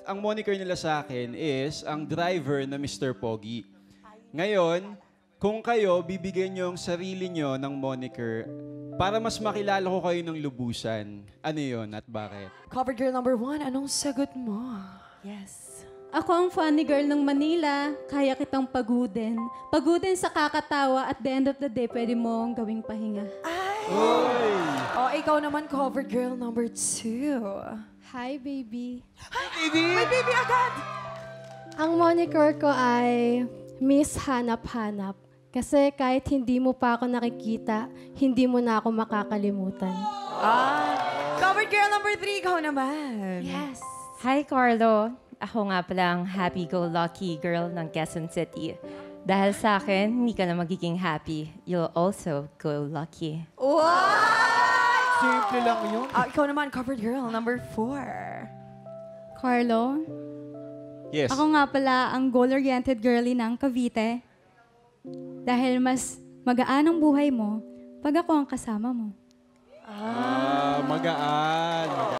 ang moniker nila sa akin is ang driver na Mr. Pogi. Ngayon, kung kayo, bibigyan nyo ang sarili nyo ng moniker para mas makilala ko kayo ng lubusan. Ano yun at bakit? Cover girl number 1, anong sagot mo? Yes. Ako ang funny girl ng Manila, kaya kitang pagudin. Pagudin sa kakatawa at the end of the day, pwede mong gawing pahinga. Oh, ikaw naman, cover girl number 2. Hi, baby. May baby agad! Ang moniker ko ay Miss Hanap-Hanap. Kasi kahit hindi mo pa ako nakikita, hindi mo na ako makakalimutan. Covered girl number 3, ikaw naman. Yes. Hi, Carlo. Ako nga pala ang happy-go-lucky girl ng Quezon City. Dahil sa akin, hindi ka na magiging happy. You'll also go lucky. Wow! Simple lang yun. Ikaw naman, covered girl number 4. Carlo, Yes. ako nga pala ang goal-oriented girly ng Cavite. Dahil mas magaan ang buhay mo pag ako ang kasama mo. Magaan.